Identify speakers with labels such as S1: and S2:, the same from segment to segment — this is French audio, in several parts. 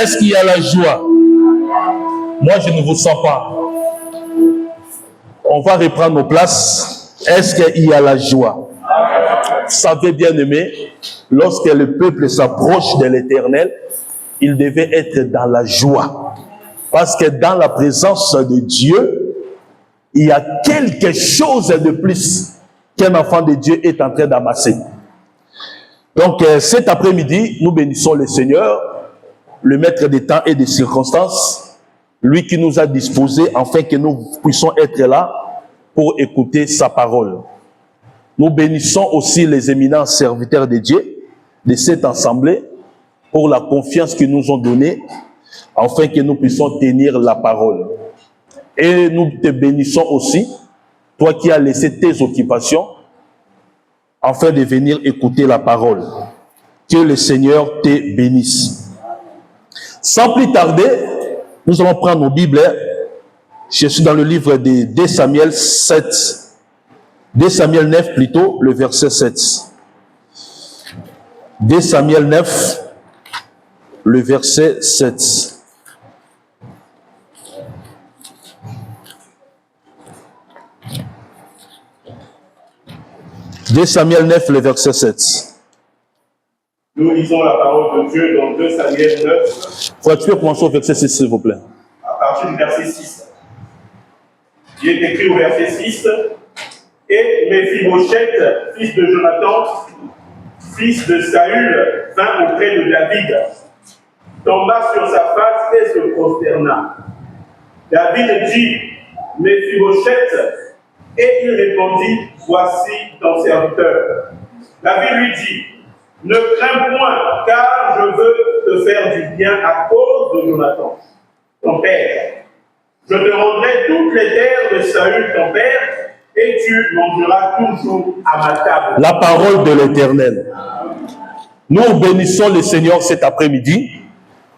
S1: Est-ce qu'il y a la joie? Moi, je ne vous sens pas. On va reprendre nos places. Est-ce qu'il y a la joie? Vous savez, bien aimé, lorsque le peuple s'approche de l'Éternel, il devait être dans la joie. Parce que dans la présence de Dieu, il y a quelque chose de plus qu'un enfant de Dieu est en train d'amasser. Donc, cet après-midi, nous bénissons le Seigneur, le maître des temps et des circonstances, lui qui nous a disposés afin que nous puissions être là pour écouter sa parole. Nous bénissons aussi les éminents serviteurs de Dieu de cette assemblée pour la confiance qu'ils nous ont donnée afin que nous puissions tenir la parole. Et nous te bénissons aussi, toi qui as laissé tes occupations, afin de venir écouter la parole. Que le Seigneur te bénisse. Sans plus tarder, nous allons prendre nos Bibles. Je suis dans le livre de 2 Samuel 7. 2 Samuel 9 plutôt, le verset 7. 2 Samuel 9, le verset 7. « 2 Samuel 9, le verset 7. »
S2: Nous lisons la parole de Dieu dans 2 Samuel 9.
S1: Tu peux commencer au verset 6, s'il vous plaît.
S2: À partir du verset 6. Il est écrit au verset 6. Et Méphibosheth, fils de Jonathan, fils de Saül, vint auprès de David, tomba sur sa face et se prosterna. David dit, Méphibosheth, et il répondit, voici ton serviteur. David lui dit, ne crains point, car je veux te faire du bien à cause de Jonathan, ton père. Je te rendrai toutes les terres de Saül, ton père, et tu mangeras toujours à ma table.
S1: La parole de l'Éternel. Nous bénissons le Seigneur cet après-midi.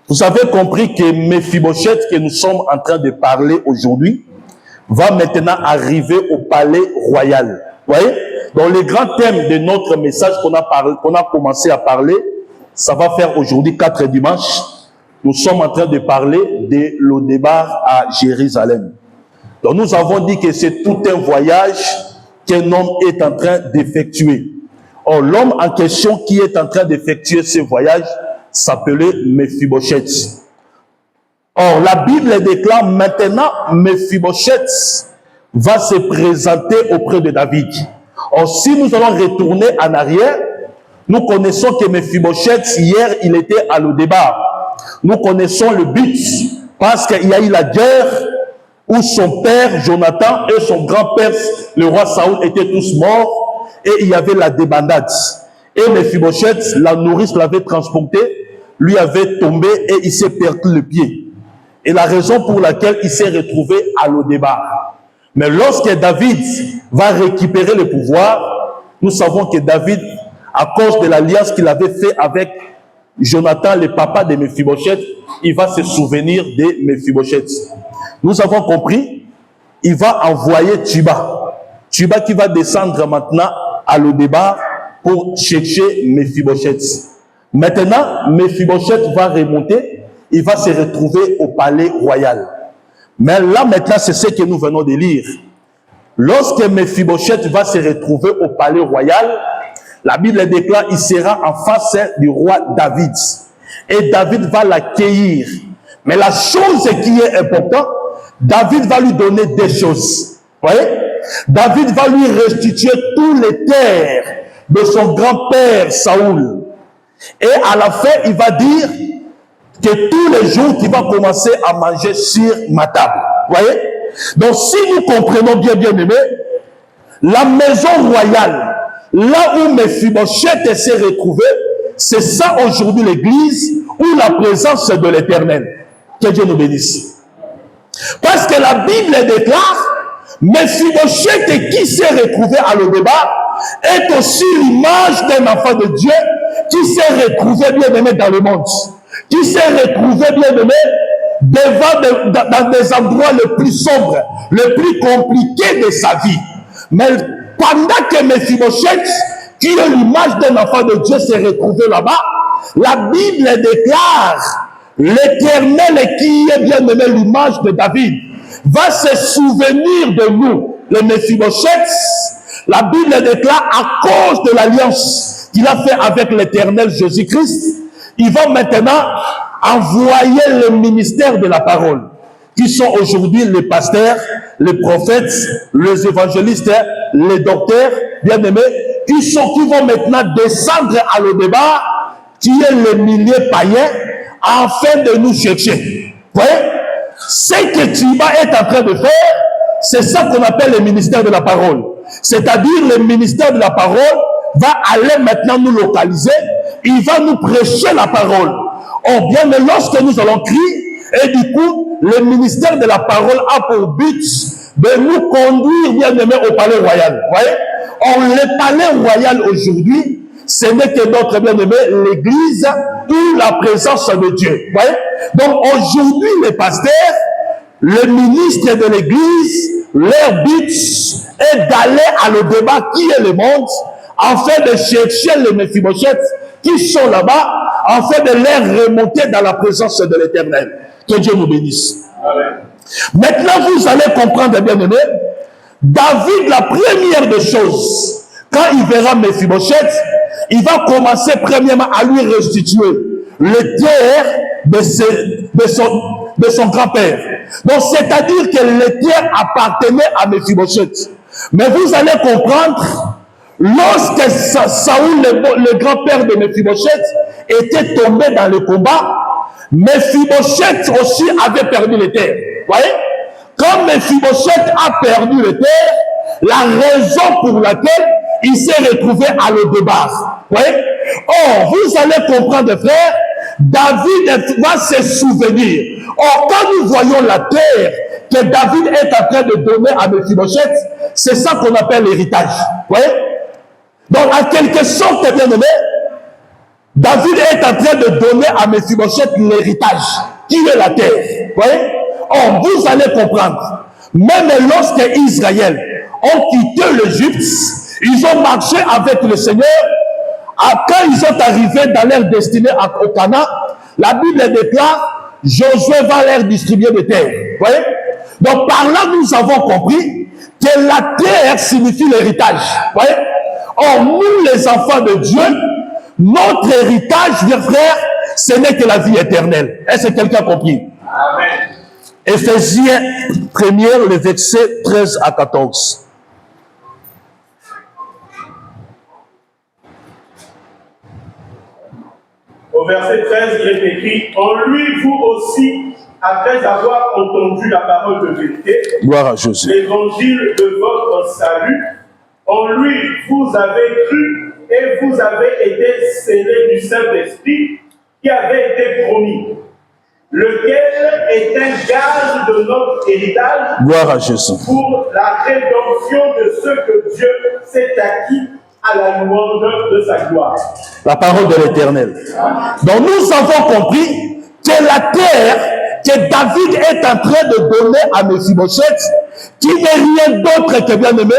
S1: Vous avez compris que Méphibosheth, que nous sommes en train de parler aujourd'hui, va maintenant arriver au palais royal. Vous voyez? Donc, le grand thème de notre message qu'on a commencé à parler, ça va faire aujourd'hui 4 dimanches. Nous sommes en train de parler de le départ à Jérusalem. Donc, nous avons dit que c'est tout un voyage qu'un homme est en train d'effectuer. Or, l'homme en question qui est en train d'effectuer ce voyage s'appelait Méphibosheth. Or, la Bible déclare maintenant Méphibosheth va se présenter auprès de David. Or, si nous allons retourner en arrière, nous connaissons que Méphibosheth, hier, il était à le départ. Nous connaissons le but, parce qu'il y a eu la guerre où son père, Jonathan, et son grand-père, le roi Saoul, étaient tous morts, et il y avait la débandade. Et Méphibosheth, la nourrice l'avait transporté, lui avait tombé, et il s'est perdu le pied. Et la raison pour laquelle il s'est retrouvé à le départ. Mais lorsque David va récupérer le pouvoir, nous savons que David, à cause de l'alliance qu'il avait fait avec Jonathan, le papa de Méphibosheth, il va se souvenir de Méphibosheth. Nous avons compris, il va envoyer Tuba. Tuba qui va descendre maintenant à le départ pour chercher Méphibosheth. Maintenant, Méphibosheth va remonter, il va se retrouver au palais royal. Mais là maintenant, c'est ce que nous venons de lire. Lorsque Méphibosheth va se retrouver au palais royal, la Bible déclare qu'il sera en face du roi David. Et David va l'accueillir. Mais la chose qui est importante, David va lui donner des choses. Vous voyez? David va lui restituer toutes les terres de son grand-père Saoul. Et à la fin, il va dire que tous les jours, il va commencer à manger sur ma table. Vous voyez? Donc, si nous comprenons bien aimé, la maison royale, là où Méphibosheth s'est retrouvé, c'est ça aujourd'hui l'église, où la présence de l'Éternel. Que Dieu nous bénisse. Parce que la Bible déclare, Méphibosheth qui s'est retrouvé à le débat, est aussi l'image d'un enfant de Dieu qui s'est retrouvé bien aimé dans le monde. Qui s'est retrouvé bien aimé dans des endroits les plus sombres, les plus compliqués de sa vie. Mais pendant que Méphibosheth, qui est l'image d'un enfant de Dieu, s'est retrouvé là-bas, la Bible déclare l'Éternel qui est bien aimé l'image de David, va se souvenir de nous, les Méphibosheth. La Bible déclare à cause de l'alliance qu'il a fait avec l'Éternel Jésus-Christ, il va maintenant envoyer le ministère de la parole, qui sont aujourd'hui les pasteurs, les prophètes, les évangélistes, les docteurs, bien-aimés, qui vont maintenant descendre à le débat, qui est le milieu païen, afin de nous chercher. Vous voyez? Ce que Tiba est en train de faire, c'est ça qu'on appelle le ministère de la parole. C'est-à-dire le ministère de la parole va aller maintenant nous localiser, il va nous prêcher la parole. Oh bien, mais lorsque nous allons crier, et du coup, le ministère de la parole a pour but de nous conduire, bien aimé, au palais royal. Vous voyez? Or, le palais royal aujourd'hui, ce n'est que notre bien-aimé, l'église ou la présence de Dieu. Vous voyez? Donc, aujourd'hui, les pasteurs, les ministres de l'église, leur but est d'aller à le débat qui est le monde, afin de chercher les Méphibosheth qui sont là-bas, afin de les remonter dans la présence de l'Éternel. Que Dieu nous bénisse. Amen. Maintenant, vous allez comprendre, bien-aimé, David, la première des choses, quand il verra Méphibosheth, il va commencer premièrement à lui restituer le terre de son grand-père. Donc, c'est-à-dire que le terre appartenait à Méphibosheth. Mais vous allez comprendre, lorsque Saoul, le grand-père de Méphibosheth, était tombé dans le combat, Méphibosheth aussi avait perdu les terres. Vous voyez? Quand Méphibosheth a perdu les terres, la raison pour laquelle il s'est retrouvé à le débat. Vous voyez? Or, vous allez comprendre, frère, David va se souvenir. Or, quand nous voyons la terre que David est en train de donner à Méphibosheth, c'est ça qu'on appelle l'héritage. Vous voyez? Donc, en quelque sorte, bien aimé, David est en train de donner à Méphibosheth l'héritage, qui est la terre. Vous voyez? Or, vous allez comprendre, même lorsque Israël ont quitté l'Égypte, ils ont marché avec le Seigneur. Quand ils sont arrivés dans leur destinée au Canaan, la Bible déclare, Josué va leur distribuer des terres. Vous voyez? Donc, par là, nous avons compris que la terre signifie l'héritage. Vous voyez? Or, nous, les enfants de Dieu, notre héritage, mes frères, ce n'est que la vie éternelle. Est-ce que quelqu'un a compris? Amen. Éphésiens 1er, le verset 13 à 14.
S2: Au verset 13, il est écrit, en lui, vous aussi, après avoir entendu la parole de vérité,
S1: gloire à Jésus,
S2: l'évangile de votre salut, en lui, vous avez cru et vous avez été scellés du Saint-Esprit qui avait été promis, lequel est un gage de notre héritage,
S1: gloire à Jésus,
S2: pour la rédemption de ceux que Dieu s'est acquis à la louange de sa gloire.
S1: La parole de l'Éternel. Donc nous avons compris que la terre que David est en train de donner à Méphibosheth, qui n'est rien d'autre que, bien aimé,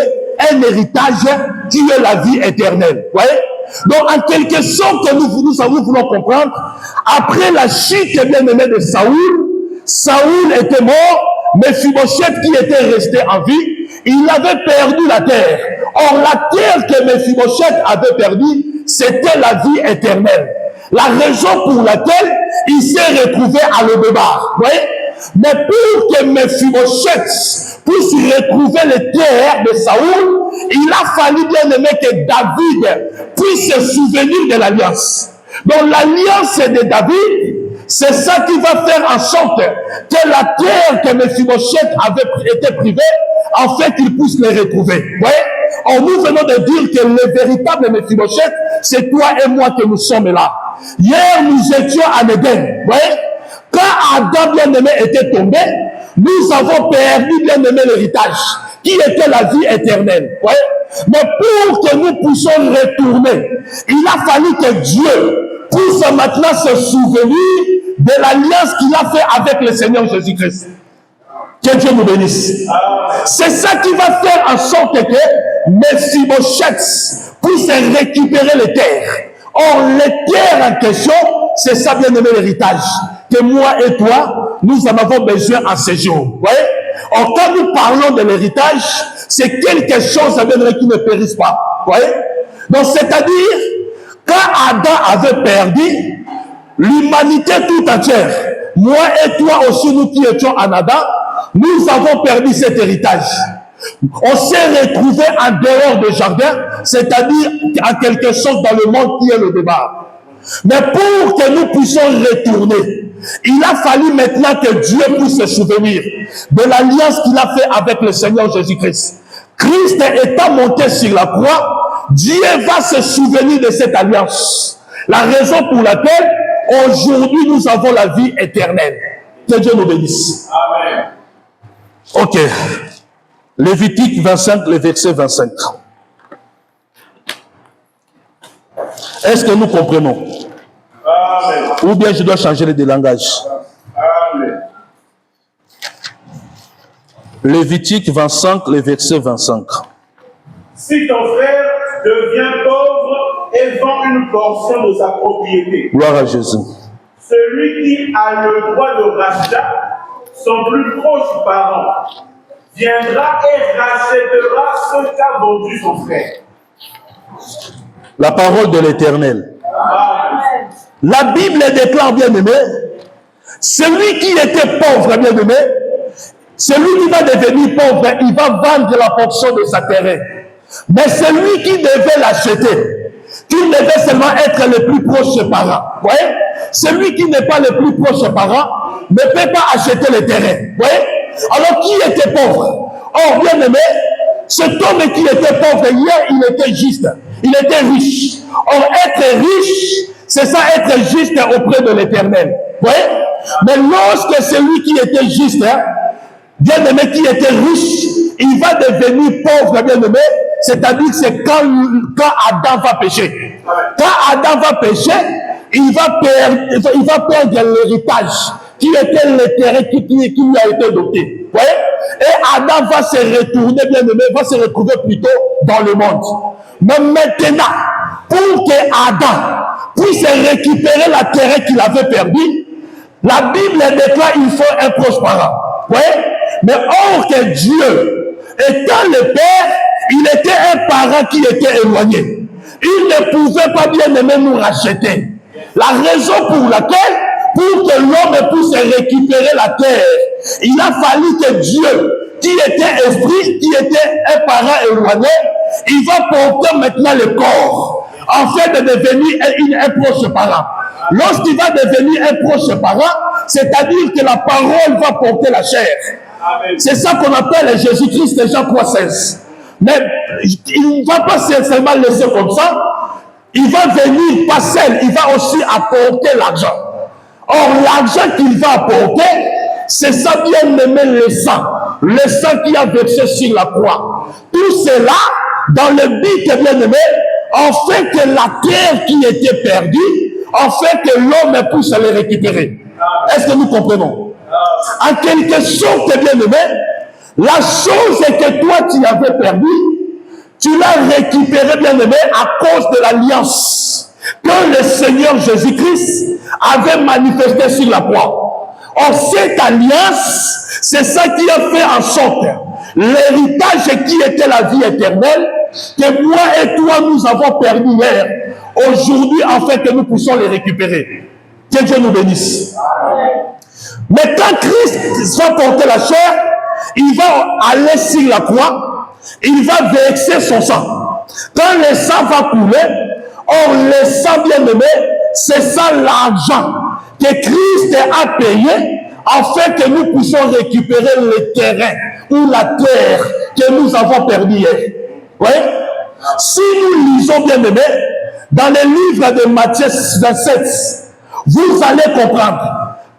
S1: un héritage qui est la vie éternelle. Vous voyez? Donc en quelque sorte, nous voulons comprendre, après la chute, bien aimé, de Saoul était mort, Méphibosheth qui était resté en vie, il avait perdu la terre. Or, la terre que Méphibosheth avait perdue, c'était la vie éternelle. La raison pour laquelle il s'est retrouvé à le débat. Vous voyez? Mais pour que Méphibosheth puisse retrouver les terres de Saoul, il a fallu, bien aimé, que David puisse se souvenir de l'alliance. Donc, l'alliance de David, c'est ça qui va faire en sorte que la terre que Méphibosheth avait été privée, en fait, il puisse les retrouver. Vous voyez? Or, nous venons de dire que le véritable Méphibosheth, c'est toi et moi que nous sommes là. Hier, nous étions à Éden. Vous voyez? Quand Adam, bien-aimé, était tombé, nous avons perdu, bien-aimé, l'héritage, qui était la vie éternelle. Vous voyez? Mais pour que nous puissions retourner, il a fallu que Dieu puisse maintenant se souvenir de l'alliance qu'il a fait avec le Seigneur Jésus-Christ. Que Dieu nous bénisse. C'est ça qui va faire en sorte que Méphibosheth puisse récupérer les terres. Or, les terres en question, c'est ça, bien aimé, l'héritage, que moi et toi, nous en avons besoin en ce jour. Vous voyez? Or, quand nous parlons de l'héritage, c'est quelque chose qui ne périsse pas. Vous voyez? Donc, c'est-à-dire, quand Adam avait perdu, l'humanité tout entière, moi et toi aussi, nous qui étions en Adam, nous avons perdu cet héritage. On s'est retrouvés en dehors du jardin, c'est-à-dire en quelque sorte dans le monde qui est le débat. Mais pour que nous puissions retourner, il a fallu maintenant que Dieu puisse se souvenir de l'alliance qu'il a fait avec le Seigneur Jésus-Christ. Christ étant monté sur la croix, Dieu va se souvenir de cette alliance. La raison pour laquelle aujourd'hui nous avons la vie éternelle. Que Dieu nous bénisse.
S2: Amen.
S1: Ok. Lévitique 25, le verset 25. Est-ce que nous comprenons?
S2: Amen.
S1: Ou bien je dois changer de langage?
S2: Amen.
S1: Lévitique 25, le verset 25.
S2: Si ton frère devient pauvre et vend une portion de sa propriété,
S1: Gloire à Jésus.
S2: celui qui a le droit de rachat, son plus proche parent, viendra et rachètera ce qu'a vendu son frère.
S1: La parole de l'Éternel.
S2: Amen.
S1: La Bible déclare, bien aimé, celui qui était pauvre, bien aimé, celui qui va devenir pauvre, il va vendre la portion de sa terre. Mais celui qui devait l'acheter, qui devait seulement être le plus proche parent, vous voyez, celui qui n'est pas le plus proche parent ne peut pas acheter le terrain. Vous voyez? Alors qui était pauvre? Or, bien aimé, cet homme qui était pauvre hier, il était juste, il était riche. Or, être riche, c'est ça, être juste auprès de l'Éternel. Vous voyez? Mais lorsque celui qui était juste, bien aimé, qui était riche, il va devenir pauvre, bien aimé, c'est-à-dire que c'est quand Adam va pécher. Quand Adam va pécher, il va perdre l'héritage qui était le terrain qui lui a été doté. Vous voyez? Et Adam va se retourner, bien aimé, va se retrouver plutôt dans le monde. Mais maintenant, pour que Adam puisse récupérer la terre qu'il avait perdue, la Bible déclare qu'il faut un proche parent. Vous voyez? Mais or que Dieu, étant le Père, il était un parent qui était éloigné. Il ne pouvait pas, bien aimé, nous racheter. La raison pour laquelle, pour que l'homme puisse récupérer la terre, il a fallu que Dieu, qui était esprit, qui était un parent éloigné, il va porter maintenant le corps, afin de devenir un proche parent. Lorsqu'il va devenir un proche parent, c'est-à-dire que la parole va porter la chair. C'est ça qu'on appelle Jésus-Christ, Jean 3,16. Mais il ne va pas seulement laisser comme ça, il va venir pas seul, il va aussi apporter l'argent. Or, l'argent qu'il va apporter, c'est ça, bien aimé, le sang qui a versé sur la croix. Tout cela, dans le but, bien aimé, afin que la terre qui était perdue, afin que l'homme puisse le récupérer. Est-ce que nous comprenons? En quelque sorte, bien aimé, la chose est que toi, tu avais perdu, tu l'as récupéré, bien aimé, à cause de l'alliance que le Seigneur Jésus-Christ avait manifestée sur la croix. Or, cette alliance, c'est ça qui a fait en sorte l'héritage qui était la vie éternelle, que moi et toi, nous avons perdu hier, aujourd'hui, afin que nous puissions les récupérer. Que Dieu nous bénisse. Mais quand Christ va porter la chair, il va aller sur la croix, il va verser son sang. Quand le sang va couler, or le sang, bien aimé, c'est ça l'argent que Christ a payé afin que nous puissions récupérer le terrain ou la terre que nous avons perdue hier. Oui? Si nous lisons, bien aimé, dans le livre de Matthieu 27, vous allez comprendre,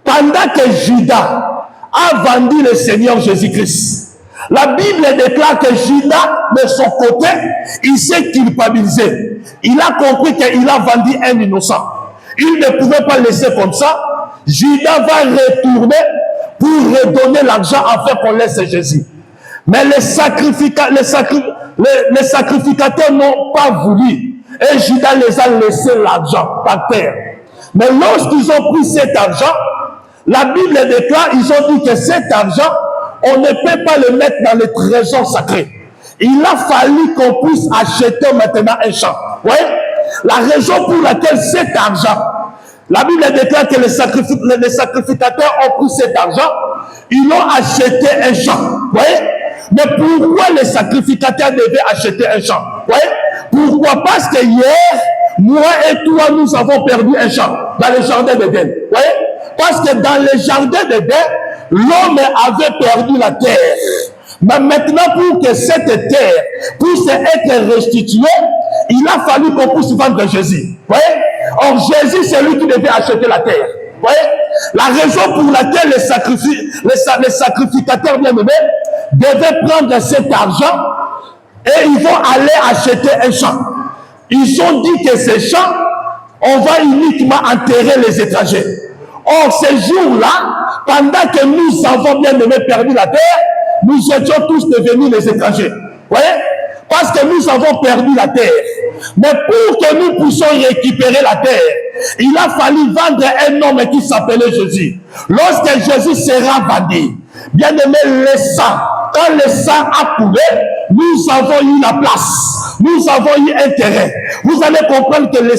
S1: pendant que Judas a vendu le Seigneur Jésus-Christ, la Bible déclare que Judas, de son côté, il s'est culpabilisé. Il a compris qu'il a vendu un innocent. Il ne pouvait pas laisser comme ça. Judas va retourner pour redonner l'argent afin qu'on laisse Jésus. Mais les sacrificateurs n'ont pas voulu. Et Judas les a laissé l'argent par terre. Mais lorsqu'ils ont pris cet argent, la Bible déclare, ils ont dit que cet argent, on ne peut pas le mettre dans les trésors sacrés. Il a fallu qu'on puisse acheter maintenant un champ. Vous voyez? La raison pour laquelle cet argent, la Bible déclare que les sacrificateurs ont pris cet argent, ils ont acheté un champ. Vous voyez? Mais pourquoi les sacrificateurs devaient acheter un champ? Vous voyez? Pourquoi? Parce que hier, moi et toi, nous avons perdu un champ dans le jardin d'Éden. Vous voyez? Parce que dans le jardin d'Éden, l'homme avait perdu la terre. Mais maintenant, pour que cette terre puisse être restituée, il a fallu qu'on puisse vendre Jésus. Vous voyez? Or, Jésus, c'est lui qui devait acheter la terre. Vous voyez? La raison pour laquelle les sacrificateurs bien-aimés devaient prendre cet argent et ils vont aller acheter un champ. Ils ont dit que ces champs, on va uniquement enterrer les étrangers. Or, ces jours-là, pendant que nous avons bien-aimé perdu la terre, nous étions tous devenus les étrangers. Vous voyez? Parce que nous avons perdu la terre. Mais pour que nous puissions récupérer la terre, il a fallu vendre un homme qui s'appelait Jésus. Lorsque Jésus sera vendu, bien aimé, le sang, quand le sang a coulé, nous avons eu la place. Nous avons eu intérêt. Vous allez comprendre que les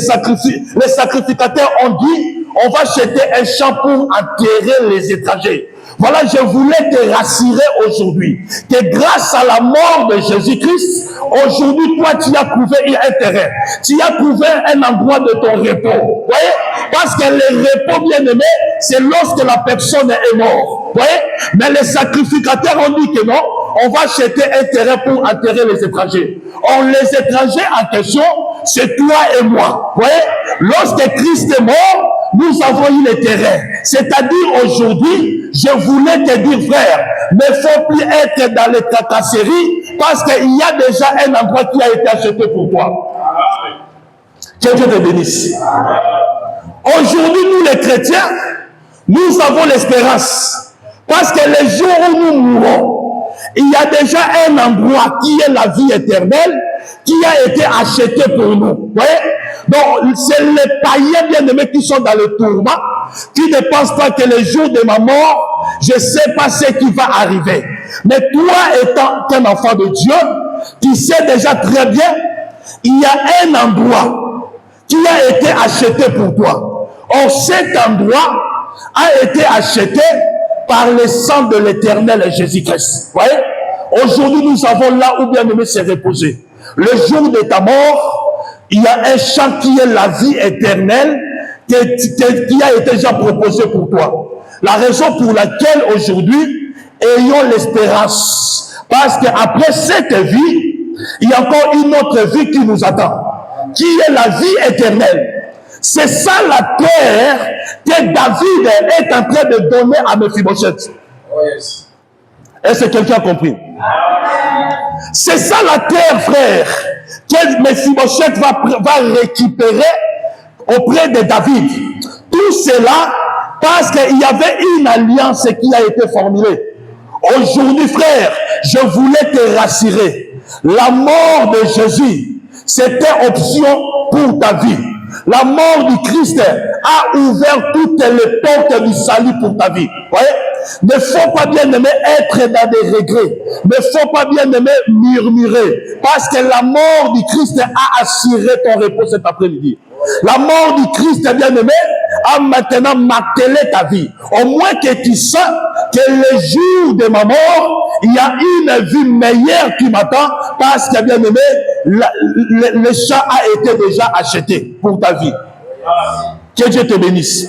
S1: sacrificateurs ont dit, on va acheter un champ pour enterrer les étrangers. Voilà, je voulais te rassurer aujourd'hui que grâce à la mort de Jésus-Christ, aujourd'hui, toi, tu as trouvé un terrain. Tu as trouvé un endroit de ton repos. Vous voyez? Parce que le repos, bien aimé, c'est lorsque la personne est morte. Vous voyez? Mais les sacrificateurs ont dit que non, on va acheter un terrain pour enterrer les étrangers. Or, les étrangers en question, c'est toi et moi. Vous voyez? Lorsque Christ est mort, nous avons eu le terrain. C'est-à-dire aujourd'hui, je voulais te dire, frère, ne faut plus être dans les tracasseries parce qu'il y a déjà un endroit qui a été acheté pour toi. Que Dieu te bénisse. Aujourd'hui, nous les chrétiens, nous avons l'espérance. Parce que les jours où nous mourrons, il y a déjà un endroit qui est la vie éternelle, qui a été acheté pour nous. Vous voyez? Donc, c'est les païens bien-aimés qui sont dans le tourment, qui ne pensent pas que le jour de ma mort, je ne sais pas ce qui va arriver. Mais toi, étant un enfant de Dieu, tu sais déjà très bien, il y a un endroit qui a été acheté pour toi. Or, cet endroit a été acheté par le sang de l'Éternel Jésus-Christ. Vous voyez? Aujourd'hui, nous avons là où bien-aimé s'est reposé. Le jour de ta mort, il y a un champ qui est la vie éternelle qui a été déjà proposé pour toi. La raison pour laquelle aujourd'hui, ayons l'espérance. Parce qu'après cette vie, il y a encore une autre vie qui nous attend, qui est la vie éternelle. C'est ça la terre que David est en train de donner à Mephibosheth. Oh yes. Est-ce que quelqu'un a compris? C'est ça la terre, frère, que Mephibosheth va récupérer auprès de David. Tout cela parce qu'il y avait une alliance qui a été formulée. Aujourd'hui, frère, je voulais te rassurer. La mort de Jésus, c'était option pour ta vie. La mort du Christ a ouvert toutes les portes du salut pour ta vie. Voyez? Ne faut pas bien aimer être dans des regrets. Ne faut pas bien aimer murmurer. Parce que la mort du Christ a assuré ton repos cet après-midi. La mort du Christ, bien aimé, a maintenant martelé ta vie. Au moins que tu sens que le jour de ma mort, il y a une vie meilleure qui m'attend parce que, bien aimé, le champ a été déjà acheté pour ta vie. Que Dieu te bénisse.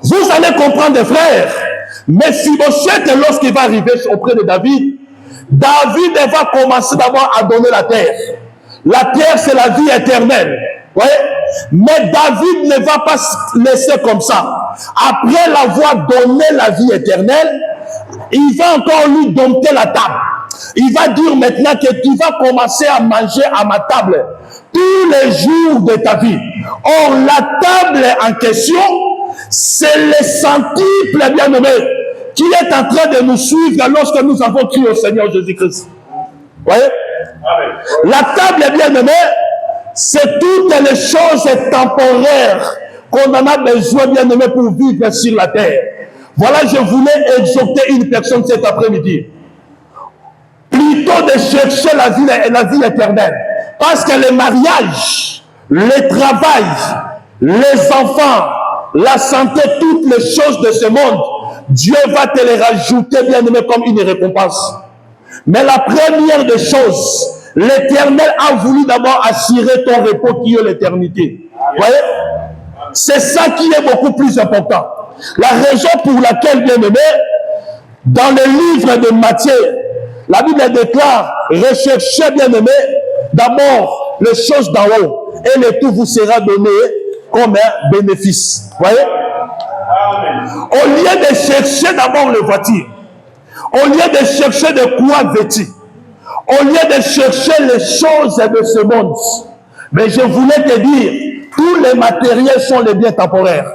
S1: Vous allez comprendre, frères, Mephibosheth, lorsqu'il va arriver auprès de David, David va commencer d'abord à donner la terre. La terre, c'est la vie éternelle. Voyez? Mais David ne va pas se laisser comme ça. Après l'avoir donné la vie éternelle, il va encore lui dompter la table. Il va dire maintenant que tu vas commencer à manger à ma table tous les jours de ta vie. Or, la table en question, c'est le centuple bien-aimé qui est en train de nous suivre lorsque nous avons cru au Seigneur Jésus-Christ. Voyez? La table bien-aimée, c'est toutes les choses temporaires qu'on en a besoin, bien aimé, pour vivre sur la terre. Voilà, je voulais exhorter une personne cet après-midi. Plutôt de chercher la vie éternelle. Parce que le mariage, le travail, les enfants, la santé, toutes les choses de ce monde, Dieu va te les rajouter, bien aimé, comme une récompense. Mais la première des choses, l'Éternel a voulu d'abord assurer ton repos qui est l'éternité. Vous voyez? C'est ça qui est beaucoup plus important. La raison pour laquelle, bien aimé, dans le livre de Matthieu, la Bible déclare, recherchez, bien aimé, d'abord les choses d'en haut, et le tout vous sera donné comme un bénéfice. Vous voyez? Au lieu de chercher d'abord les voitures, au lieu de chercher de quoi vêtir, au lieu de chercher les choses de ce monde, mais je voulais te dire, tous les matériels sont les biens temporaires.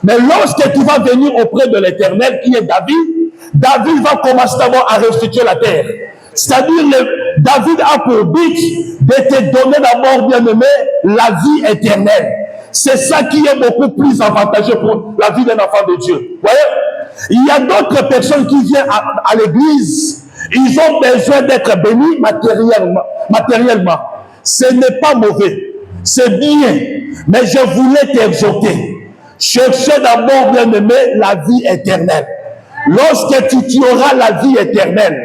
S1: Mais lorsque tu vas venir auprès de l'Éternel, qui est David, David va commencer d'abord à restituer la terre. C'est-à-dire, David a pour but de te donner d'abord, bien aimé, la vie éternelle. C'est ça qui est beaucoup plus avantageux pour la vie d'un enfant de Dieu. Vous voyez? Il y a d'autres personnes qui viennent à l'église, ils ont besoin d'être bénis matériellement. Ce n'est pas mauvais, c'est bien. Mais je voulais t'exhorter. Cherchez d'abord, bien aimé, la vie éternelle. Lorsque tu auras la vie éternelle,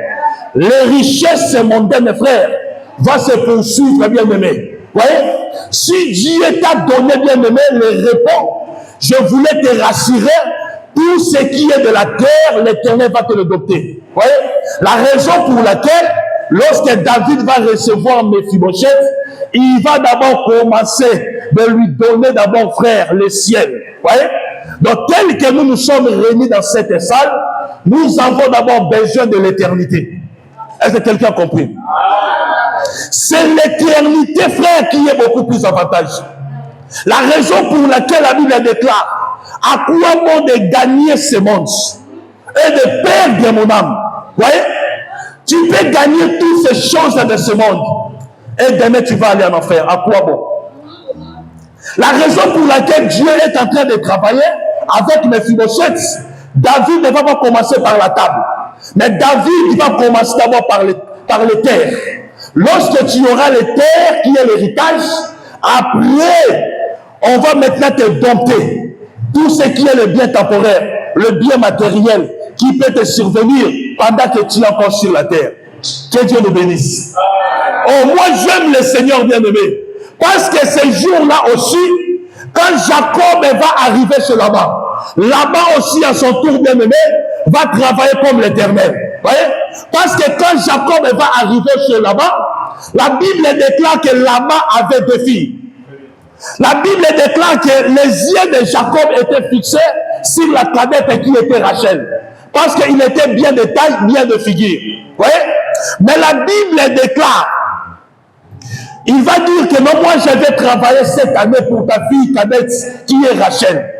S1: les richesses mondaines, mes frères, vont se poursuivre, bien aimé. Vous voyez? Si Dieu t'a donné, bien aimé, le repos, je voulais te rassurer, tout ce qui est de la terre, l'Éternel va te le doter. Vous voyez? La raison pour laquelle, lorsque David va recevoir Méphibosheth, il va d'abord commencer de lui donner d'abord, frère, le ciel. Vous voyez? Donc, tel que nous sommes réunis dans cette salle, nous avons d'abord besoin de l'éternité. Est-ce que quelqu'un a compris? C'est l'éternité, frère, qui est beaucoup plus avantageuse. La raison pour laquelle la Bible déclare, à quoi bon de gagner ce monde et de perdre mon âme? Vous voyez? Tu peux gagner toutes ces choses de ce monde et demain tu vas aller en enfer. À quoi bon? La raison pour laquelle Dieu est en train de travailler avec Méphibosheth, David ne va pas commencer par la table, mais David va commencer d'abord par les terres. Lorsque tu auras les terres qui est l'héritage, après on va maintenant te dompter tout ce qui est le bien temporaire, le bien matériel qui peut te survenir pendant que tu es encore sur la terre. Que Dieu nous bénisse. Oh, moi j'aime le Seigneur bien-aimé. Parce que ces jours-là aussi, quand Jacob va arriver chez Laban, Laban aussi à son tour bien-aimé, va travailler comme l'Éternel. Voyez? Parce que quand Jacob va arriver chez Laban, la Bible déclare que Laban avait 2 filles. La Bible déclare que les yeux de Jacob étaient fixés sur la cadette qui était Rachel. Parce qu'il était bien de taille, bien de figure. Vous voyez? Mais la Bible déclare, il va dire que non, moi je vais travailler cette année pour ta fille cadette qui est Rachel.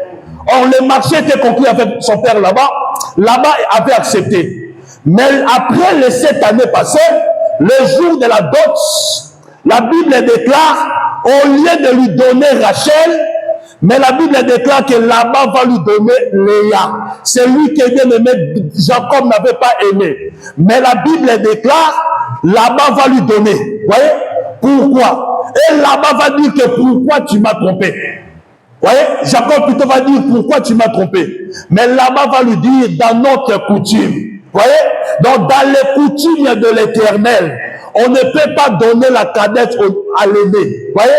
S1: Or, le marché était conclu avec son père là-bas. Là-bas, avait accepté. Mais après les 7 années passées, le jour de la dot, la Bible déclare, au lieu de lui donner Rachel, mais la Bible déclare que Laban va lui donner Léa. C'est lui qui bien aimé, Jacob n'avait pas aimé. Mais la Bible déclare, Laban va lui donner. Vous voyez? Pourquoi? Et Laban va dire que pourquoi tu m'as trompé? Vous voyez? Jacob plutôt va dire pourquoi tu m'as trompé. Mais Laban va lui dire dans notre coutume. Vous voyez? Donc dans les coutumes de l'Éternel, on ne peut pas donner la cadette à l'aîné. Vous voyez?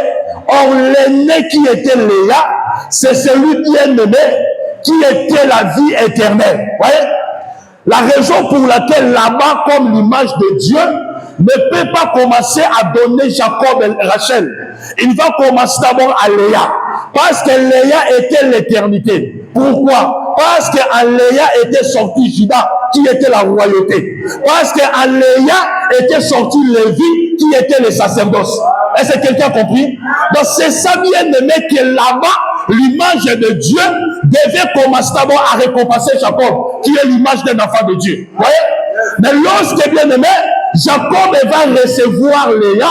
S1: Or l'aîné qui était Léa, c'est celui bien-aimé qui était la vie éternelle. Vous voyez? La raison pour laquelle Laban, comme l'image de Dieu, ne peut pas commencer à donner Jacob et Rachel. Il va commencer d'abord à Léa. Parce que Léa était l'éternité. Pourquoi? Parce qu'en Léa était sorti Juda, qui était la royauté. Parce qu'en Léa était sorti Lévi, qui était le sacerdoce. Est-ce que quelqu'un a compris? Donc c'est ça bien aimé que là-bas, l'image de Dieu devait commencer d'abord à récompenser Jacob, qui est l'image d'un enfant de Dieu. Vous voyez? Mais lorsque bien aimé, Jacob va recevoir Léa,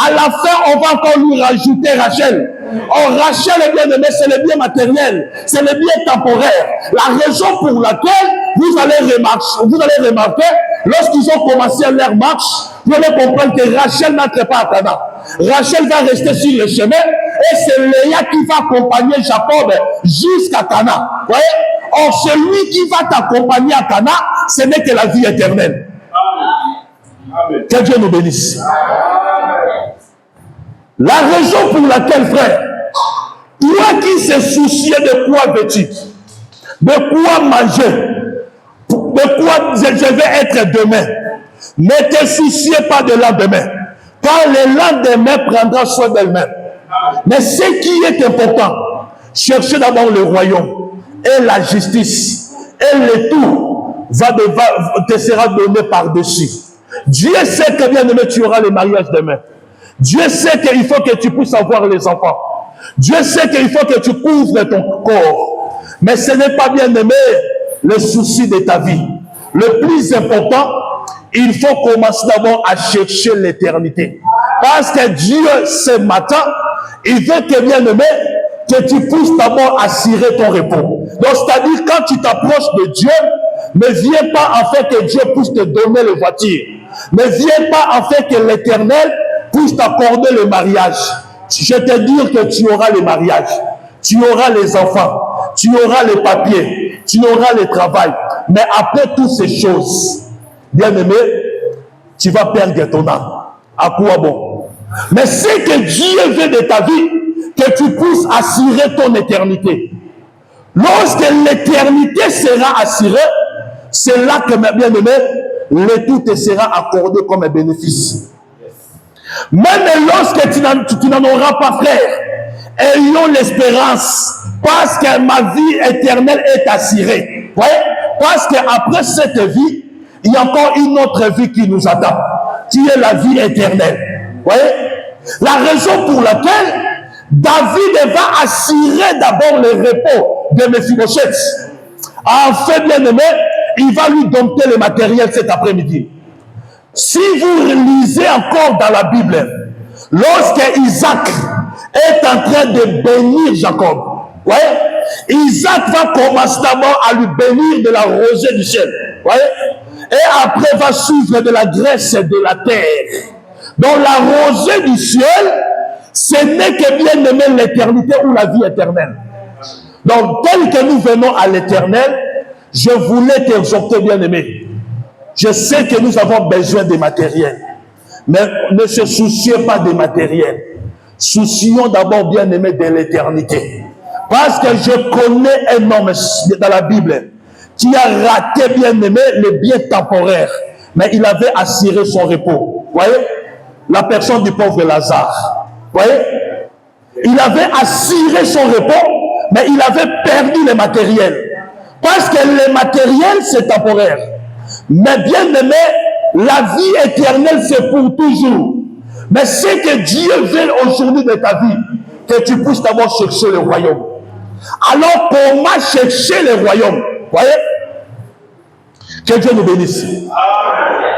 S1: à la fin, on va encore lui rajouter Rachel. Or, Rachel est bien-aimé, c'est le bien matériel, c'est le bien temporaire. La raison pour laquelle vous allez remarquer, lorsqu'ils ont commencé leur marche, vous allez comprendre que Rachel n'entre pas à Cana. Rachel va rester sur le chemin et c'est Léa qui va accompagner Jacob jusqu'à Cana. Voyez? Or, celui qui va t'accompagner à Cana, ce n'est que la vie éternelle.
S2: Amen.
S1: Que Dieu nous bénisse. Amen. La raison pour laquelle, frère, toi qui se souciais de quoi vêtir, de quoi manger, de quoi je vais être demain, ne te souciez pas de lendemain, car le lendemain prendra soin d'elle-même. Mais ce qui est important, cherchez d'abord le royaume et la justice, et le tout te sera donné par-dessus. Dieu sait que bien aimé, tu auras le mariage demain. Dieu sait qu'il faut que tu puisses avoir les enfants. Dieu sait qu'il faut que tu couvres ton corps. Mais ce n'est pas bien aimé le souci de ta vie. Le plus important, il faut commencer d'abord à chercher l'éternité. Parce que Dieu, ce matin, il veut que bien aimé, que tu puisses d'abord assurer ton repos. Donc, c'est-à-dire, quand tu t'approches de Dieu, ne viens pas en fait que Dieu puisse te donner le voiture. Ne viens pas en fait que l'Éternel puisse t'accorder le mariage. Je te dis que tu auras le mariage, tu auras les enfants, tu auras les papiers, tu auras le travail. Mais après toutes ces choses, bien aimé, tu vas perdre ton âme. À quoi bon? Mais c'est que Dieu veut de ta vie, que tu puisses assurer ton éternité. Lorsque l'éternité sera assurée, c'est là que, bien aimé, le tout te sera accordé comme un bénéfice. Même lorsque tu n'en auras pas, frère, ayons l'espérance, parce que ma vie éternelle est assurée. Voyez? Parce qu'après cette vie, il y a encore une autre vie qui nous attend, qui est la vie éternelle. Voyez? La raison pour laquelle David va assurer d'abord le repos de Mephibosheth. En fait, bien aimé, il va lui dompter le matériel cet après-midi. Si vous lisez encore dans la Bible, lorsque Isaac est en train de bénir Jacob, voyez, Isaac va commencer d'abord à lui bénir de la rosée du ciel, voyez, et après va suivre de la graisse de la terre. Donc la rosée du ciel, ce n'est que bien aimé l'éternité ou la vie éternelle. Donc tel que nous venons à l'éternel, je voulais t'exhorter, bien aimé. Je sais que nous avons besoin de matériel, mais ne se souciez pas des matériels. Soucions d'abord, bien aimé, de l'éternité. Parce que je connais un homme dans la Bible qui a raté, bien aimé, le bien temporaire, mais il avait assuré son repos. Vous voyez? La personne du pauvre Lazare. Vous voyez? Il avait assuré son repos, mais il avait perdu le matériel. Parce que le matériel, c'est temporaire. Mais bien aimé, la vie éternelle, c'est pour toujours. Mais ce que Dieu veut aujourd'hui de ta vie, que tu puisses d'abord chercher le royaume. Alors, comment chercher le royaume? Voyez? Que Dieu nous bénisse.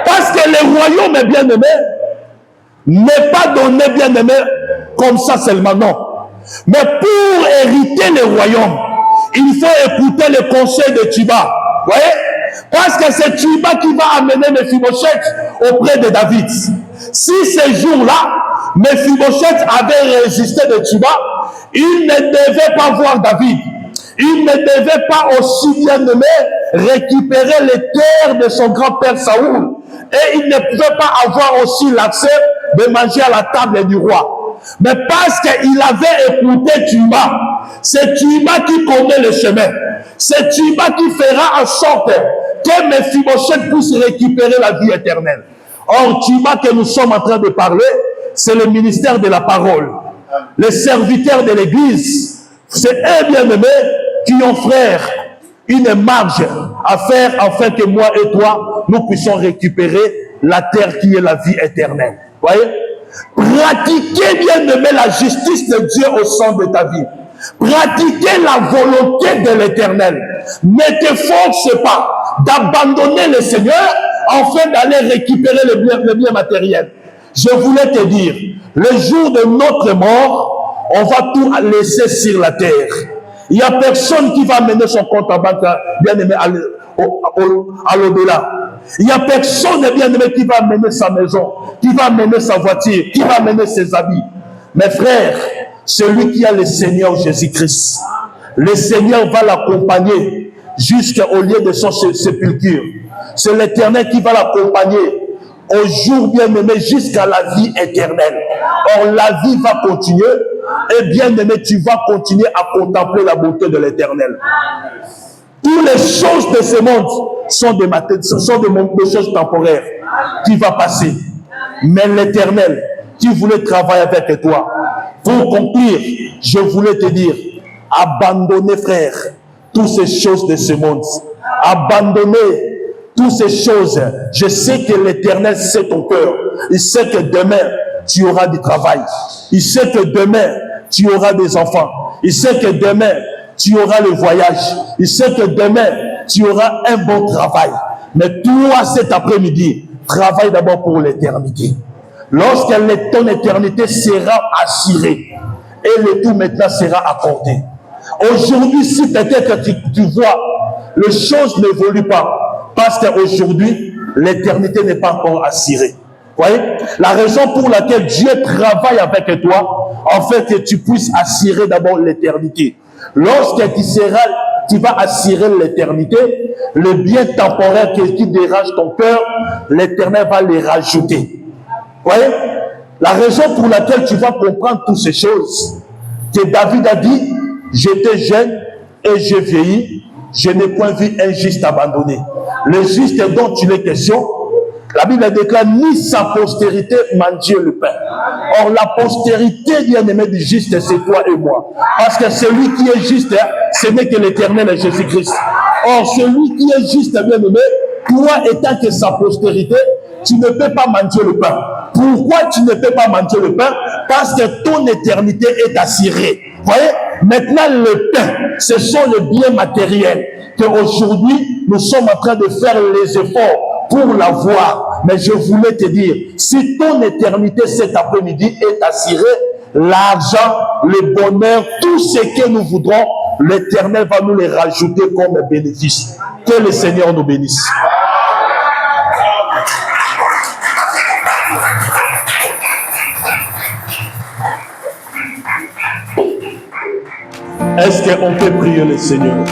S1: Parce que le royaume est bien aimé, n'est pas donné bien aimé comme ça seulement, non. Mais pour hériter le royaume, il faut écouter le conseil de Tuba. Voyez? Parce que c'est Tuba qui va amener Mephibosheth auprès de David. Si ce jour-là, Mephibosheth avait résisté de Tuba, il ne devait pas voir David. Il ne devait pas aussi bien aimé récupérer les terres de son grand-père Saoul. Et il ne pouvait pas avoir aussi l'accès de manger à la table du roi. Mais parce qu'il avait écouté Tuba, c'est Tuba qui connaît le chemin. C'est Tuba qui fera en sorte que Mephibosheth puisse récupérer la vie éternelle. Or, Tuba que nous sommes en train de parler, c'est le ministère de la parole. Les serviteurs de l'Église, c'est eux bien-aimés qui ont, frère, une marge à faire afin que moi et toi, nous puissions récupérer la terre qui est la vie éternelle. Voyez? Pratiquez bien-aimé la justice de Dieu au sein de ta vie. Pratiquez la volonté de l'Éternel. Ne te force pas d'abandonner le Seigneur afin d'aller récupérer le bien matériel. Je voulais te dire, le jour de notre mort, On va tout laisser sur la terre. Il n'y a personne qui va mener son compte en banque, bien aimé, à l'au-delà. Il n'y a personne, bien aimé, qui va mener sa maison, qui va mener sa voiture, qui va mener ses habits. Mes frères, celui qui a le Seigneur Jésus-Christ, le Seigneur va l'accompagner jusqu'au lieu de son sépulture. C'est l'Éternel qui va l'accompagner au jour bien aimé jusqu'à la vie éternelle. Or, la vie va continuer et bien aimé, tu vas continuer à contempler la beauté de l'Éternel. Toutes les choses de ce monde sont des choses temporaires qui vont passer. Mais l'Éternel qui voulait travailler avec toi, pour conclure, je voulais te dire, abandonnez frère, toutes ces choses de ce monde. Abandonnez toutes ces choses. Je sais que l'Éternel sait ton cœur. Il sait que demain, tu auras du travail. Il sait que demain, tu auras des enfants. Il sait que demain, tu auras le voyage. Il sait que demain, tu auras un bon travail. Mais toi, cet après-midi, travaille d'abord pour l'éternité. Lorsque ton éternité sera assurée, et le tout maintenant sera accordé. Aujourd'hui, si peut-être tu vois, les choses n'évoluent pas, parce qu'aujourd'hui, l'éternité n'est pas encore assurée. Vous voyez? La raison pour laquelle Dieu travaille avec toi, en fait, que tu puisses assurer d'abord l'éternité. Lorsque tu vas assurer l'éternité, le bien temporaire qui dérange ton cœur, l'Éternel va les rajouter. Vous voyez? La raison pour laquelle tu vas comprendre toutes ces choses, que David a dit, j'étais jeune et j'ai vieilli, je n'ai point vu un juste abandonné. Le juste dont il est question, la Bible déclare, ni sa postérité mendier le pain. Or, la postérité bien-aimée du juste, c'est toi et moi. Parce que celui qui est juste, ce n'est que l'Éternel et Jésus-Christ. Or, celui qui est juste, bien-aimé, toi étant que sa postérité, tu ne peux pas mendier le pain. Pourquoi tu ne peux pas mendier le pain? Parce que ton éternité est assurée. Vous voyez? Maintenant, le pain, ce sont les biens matériels qu'aujourd'hui, nous sommes en train de faire les efforts pour l'avoir. Mais je voulais te dire, si ton éternité cet après-midi est assurée, l'argent, le bonheur, tout ce que nous voudrons, l'Éternel va nous les rajouter comme bénéfice. Que le Seigneur nous bénisse. Est-ce qu'on peut prier le Seigneur?